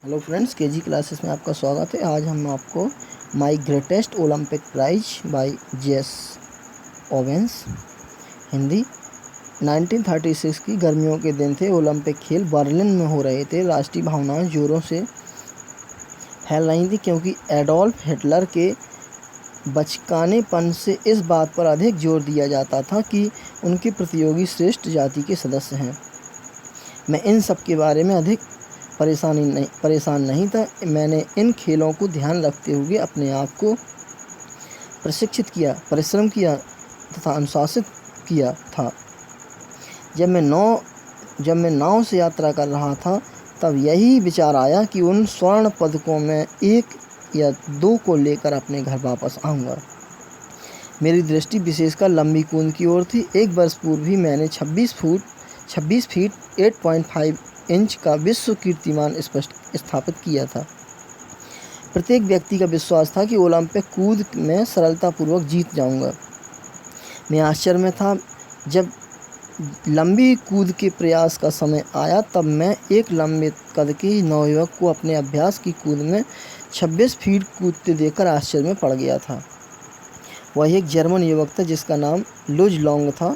Hello friends, KG classes में आपका स्वागत है। आज हम आपको my greatest Olympic prize by Jesse Owens Hindi 1936 की गर्मियों के दिन थे। ओलंपिक खेल बर्लिन में हो रहे थे। राष्ट्रीय भावनाएं जोरों से फैल रही थी क्योंकि एडोल्फ हिटलर के बचकानेपन से इस बात पर अधिक जोर दिया जाता था कि उनके प्रतियोगी श्रेष्ठ जाति के सदस्य हैं। मैं इन सब के बारे में अधिक परेशान नहीं था। मैंने इन खेलों को ध्यान रखते हुए अपने आप को प्रशिक्षित किया, परिश्रम किया तथा अनुशासित किया था। जब मैं नाव से यात्रा कर रहा था तब यही विचार आया कि उन स्वर्ण पदकों में एक या दो को लेकर अपने घर वापस आऊँगा। मेरी दृष्टि विशेषकर लंबी कूद की ओर थी। एक वर्ष पूर्व ही मैंने 26 फीट 8.5 इंच का विश्व कीर्तिमान स्थापित किया था। प्रत्येक व्यक्ति का विश्वास था कि ओलंपिक कूद में सरलतापूर्वक जीत जाऊंगा। मैं आश्चर्य में था। जब लंबी कूद के प्रयास का समय आया तब मैं एक लंबे कद के नवयुवक को अपने अभ्यास की कूद में 26 फीट कूदते देखकर आश्चर्य में पड़ गया था। वह एक जर्मन युवक था जिसका नाम लुज लॉन्ग था।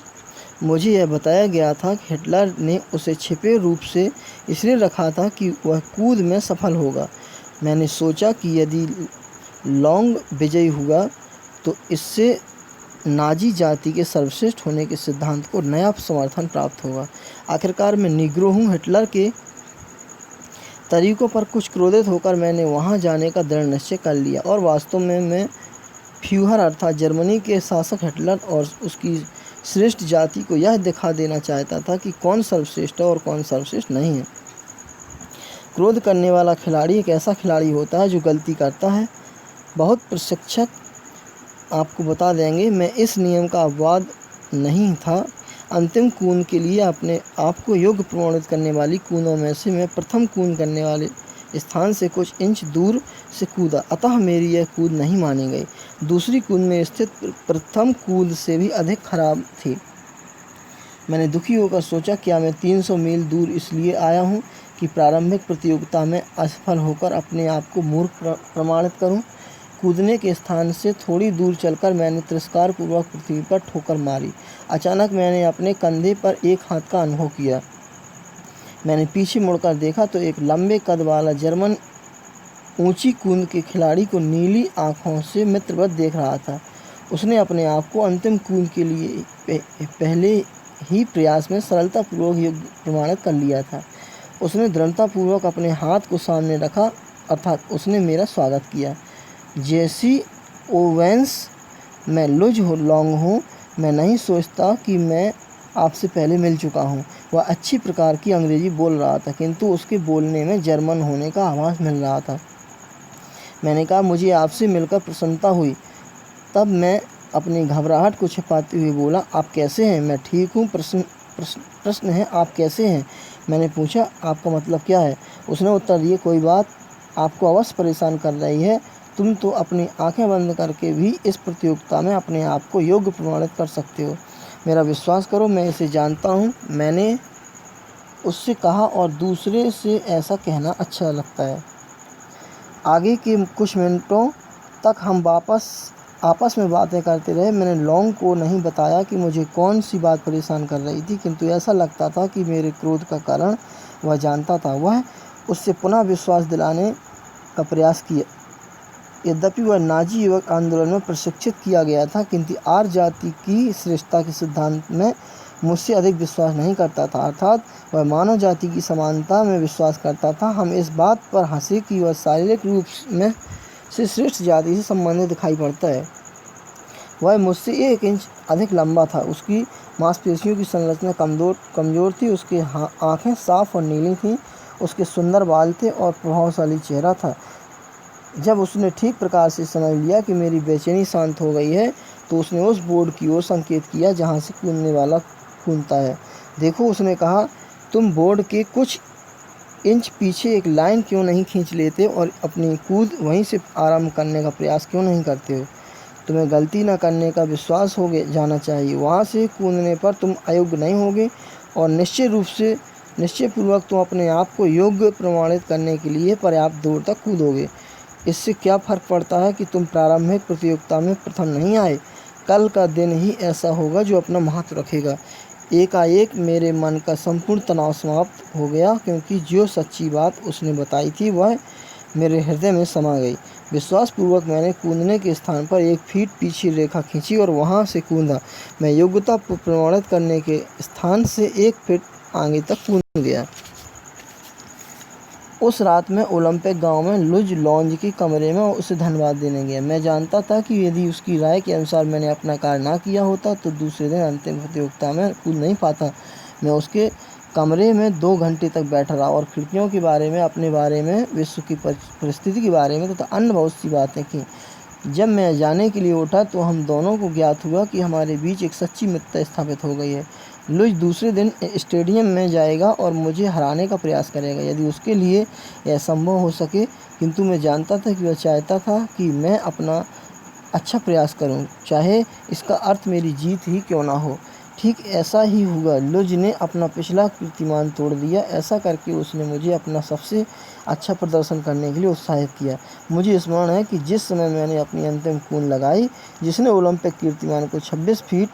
मुझे यह बताया गया था कि हिटलर ने उसे छिपे रूप से इसलिए रखा था कि वह कूद में सफल होगा। मैंने सोचा कि यदि लॉन्ग विजयी हुआ तो इससे नाजी जाति के सर्वश्रेष्ठ होने के सिद्धांत को नया समर्थन प्राप्त होगा। आखिरकार मैं निग्रो हूँ। हिटलर के तरीकों पर कुछ क्रोधित होकर मैंने वहाँ जाने का दृढ़ निश्चय कर लिया और वास्तव में मैं फ्यूहर अर्थात जर्मनी के शासक हिटलर और उसकी श्रेष्ठ जाति को यह दिखा देना चाहता था कि कौन सर्वश्रेष्ठ है और कौन सर्वश्रेष्ठ नहीं है। क्रोध करने वाला खिलाड़ी एक ऐसा खिलाड़ी होता है जो गलती करता है। बहुत प्रशिक्षक आपको बता देंगे मैं इस नियम का अपवाद नहीं था। अंतिम कूद के लिए अपने आप को योग्य प्रमाणित करने वाली कूदों में से मैं प्रथम कूद करने वाले स्थान से कुछ इंच दूर से कूदा, अतः मेरी यह कूद नहीं मानी गई। दूसरी कूद में स्थित प्रथम कूद से भी अधिक खराब थी। मैंने दुखी होकर सोचा, क्या मैं 300 मील दूर इसलिए आया हूँ कि प्रारंभिक प्रतियोगिता में असफल होकर अपने आप को मूर्ख प्रमाणित करूँ। कूदने के स्थान से थोड़ी दूर चलकर मैंने तिरस्कारपूर्वक पृथ्वी पर ठोकर मारी। अचानक मैंने अपने कंधे पर एक हाथ का अनुभव किया। मैंने पीछे मुड़कर देखा तो एक लंबे कद वाला जर्मन ऊंची कूद के खिलाड़ी को नीली आंखों से मित्रवत देख रहा था। उसने अपने आप को अंतिम कूद के लिए पहले ही प्रयास में सरलतापूर्वक योग्य प्रमाणित कर लिया था। उसने दृढ़तापूर्वक अपने हाथ को सामने रखा अर्थात उसने मेरा स्वागत किया। जेसी ओवेंस, मैं लुज लॉन्ग हूँ। मैं नहीं सोचता कि मैं आपसे पहले मिल चुका हूँ। वह अच्छी प्रकार की अंग्रेजी बोल रहा था किंतु उसके बोलने में जर्मन होने का आभास मिल रहा था। मैंने कहा, मुझे आपसे मिलकर प्रसन्नता हुई। तब मैं अपनी घबराहट को छिपाते हुए बोला, आप कैसे हैं? मैं ठीक हूँ। प्रश्न है, आप कैसे हैं? मैंने पूछा, आपका मतलब क्या है? उसने उत्तर दिया, कोई बात आपको अवश्य परेशान कर रही है। तुम तो अपनी आंखें बंद करके भी इस प्रतियोगिता में अपने आप को योग्य प्रमाणित कर सकते हो। मेरा विश्वास करो, मैं इसे जानता हूँ। मैंने उससे कहा, और दूसरे से ऐसा कहना अच्छा लगता है। आगे के कुछ मिनटों तक हम आपस में बातें करते रहे। मैंने लॉन्ग को नहीं बताया कि मुझे कौन सी बात परेशान कर रही थी, किंतु ऐसा लगता था कि मेरे क्रोध का कारण वह जानता था। वह उससे पुनः विश्वास दिलाने का प्रयास किया। यद्यपि वह नाजी युवक आंदोलन में प्रशिक्षित किया गया था किंतु आर्य जाति की श्रेष्ठता के सिद्धांत में मुझसे अधिक विश्वास नहीं करता था, अर्थात वह मानव जाति की समानता में विश्वास करता था। हम इस बात पर हंसे कि वह शारीरिक रूप में से श्रेष्ठ जाति से संबंधित दिखाई पड़ता है। वह मुझसे 1 इंच अधिक लंबा था। उसकी मांसपेशियों की संरचना कमज़ोर थी। उसकी आँखें साफ और नीली थीं। उसके सुंदर बाल थे और प्रभावशाली चेहरा था। जब उसने ठीक प्रकार से समझ लिया कि मेरी बेचैनी शांत हो गई है तो उसने उस बोर्ड की ओर संकेत किया जहाँ से कूदने वाला कूदता है। देखो, उसने कहा, तुम बोर्ड के कुछ इंच पीछे एक लाइन क्यों नहीं खींच लेते और अपनी कूद वहीं से आरंभ करने का प्रयास क्यों नहीं करते हो? तुम्हें गलती न करने का विश्वास हो जाना चाहिए। वहाँ से कूदने पर तुम अयोग्य नहीं होगे और निश्चित रूप से निश्चयपूर्वक तुम अपने आप को योग्य प्रमाणित करने के लिए पर्याप्त दूर तक कूदोगे। इससे क्या फ़र्क पड़ता है कि तुम प्रारंभिक प्रतियोगिता में प्रथम नहीं आए। कल का दिन ही ऐसा होगा जो अपना महत्व रखेगा। एकाएक मेरे मन का संपूर्ण तनाव समाप्त हो गया, क्योंकि जो सच्ची बात उसने बताई थी वह मेरे हृदय में समा गई। विश्वासपूर्वक मैंने कूदने के स्थान पर 1 फीट पीछे रेखा खींची और वहां से कूदा। मैं योग्यता प्रमाणित करने के स्थान से 1 फीट आगे तक कूद गया। उस रात मैं ओलंपिक गांव में लुज लॉन्ज के कमरे में उसे धन्यवाद देने गया। मैं जानता था कि यदि उसकी राय के अनुसार मैंने अपना कार्य ना किया होता तो दूसरे दिन अंतिम प्रतियोगिता में कूद नहीं पाता। मैं उसके कमरे में 2 घंटे तक बैठा रहा और खिड़कियों के बारे में, अपने बारे में, विश्व की परिस्थिति के बारे में तथा अन्य बहुत सी बातें की। जब मैं जाने के लिए उठा तो हम दोनों को ज्ञात हुआ कि हमारे बीच एक सच्ची मित्रता स्थापित हो गई है। लुज दूसरे दिन स्टेडियम में जाएगा और मुझे हराने का प्रयास करेगा, यदि उसके लिए यह संभव हो सके, किंतु मैं जानता था कि वह चाहता था कि मैं अपना अच्छा प्रयास करूं, चाहे इसका अर्थ मेरी जीत ही क्यों ना हो। ठीक ऐसा ही हुआ। लुज ने अपना पिछला कीर्तिमान तोड़ दिया। ऐसा करके उसने मुझे अपना सबसे अच्छा प्रदर्शन करने के लिए उत्साहित किया। मुझे स्मरण है कि जिस समय मैंने अपनी अंतिम कूद लगाई, जिसने ओलंपिक कीर्तिमान को 26 फीट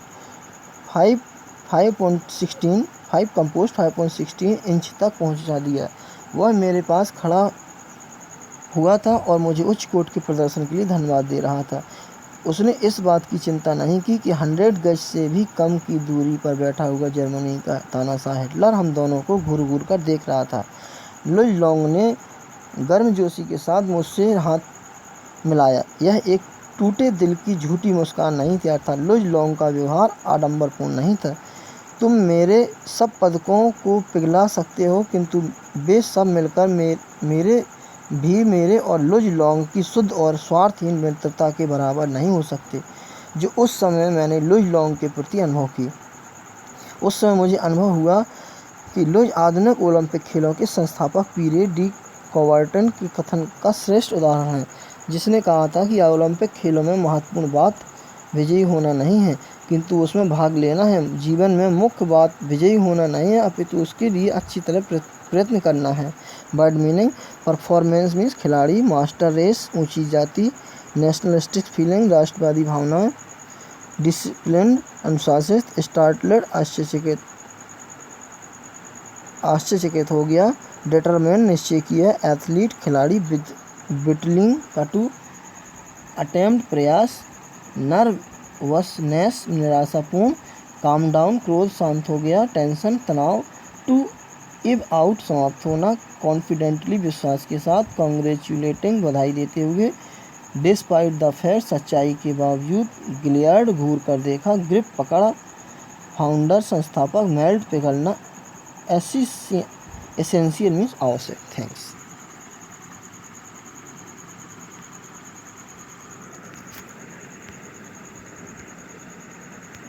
5.16 इंच तक पहुंचा दिया, वह मेरे पास खड़ा हुआ था और मुझे उच्च कोट के प्रदर्शन के लिए धन्यवाद दे रहा था। उसने इस बात की चिंता नहीं की कि 100 गज से भी कम की दूरी पर बैठा हुआ जर्मनी का तानाशाह हिटलर हम दोनों को घूर घूर कर देख रहा था। लुज लॉन्ग ने गर्मजोशी के साथ मुझसे हाथ मिलाया। यह एक टूटे दिल की झूठी मुस्कान नहीं थी, अर्थात लुज लॉन्ग का व्यवहार आडंबरपूर्ण नहीं था। तुम मेरे सब पदकों को पिघला सकते हो, किंतु वे सब मिलकर मेरे और लुज लॉन्ग की शुद्ध और स्वार्थहीन मित्रता के बराबर नहीं हो सकते, जो उस समय मैंने लुज लॉन्ग के प्रति अनुभव की। उस समय मुझे अनुभव हुआ कि लुज आधुनिक ओलंपिक खेलों के संस्थापक पीरे डी कॉवर्टन के कथन का श्रेष्ठ उदाहरण है, जिसने कहा था कि ओलंपिक खेलों में महत्वपूर्ण बात विजयी होना नहीं है, किंतु उसमें भाग लेना है। जीवन में मुख्य बात विजयी होना नहीं है, अपितु उसके लिए अच्छी तरह प्रयत्न करना है। वर्ड मीनिंग: परफॉर्मेंस मीन्स खिलाड़ी, मास्टर रेस ऊंची जाति, नेशनलिस्टिक फीलिंग राष्ट्रवादी भावनाएं, डिसिप्लिन अनुशासित, स्टार्टलेड आश्चर्यचकित हो गया, डिटरमिन निश्चय किया, एथलीट खिलाड़ी, बिटलिंग कटु, अटेम्प्ट प्रयास, नर्वसनेस निराशापूर्ण, काम डाउन क्रोध शांत हो गया, टेंशन तनाव, टू इव आउट समाप्त होना, कॉन्फिडेंटली विश्वास के साथ, कॉन्ग्रेचुलेटिंग बधाई देते हुए, डिस्पाइट द फेयर सच्चाई के बावजूद, गिलियर्ड घूर कर देखा, ग्रिप पकड़ा, फाउंडर संस्थापक, मेल्ट पिघलना, एसेंशियल मीन्स आवश्यक। थैंक्स।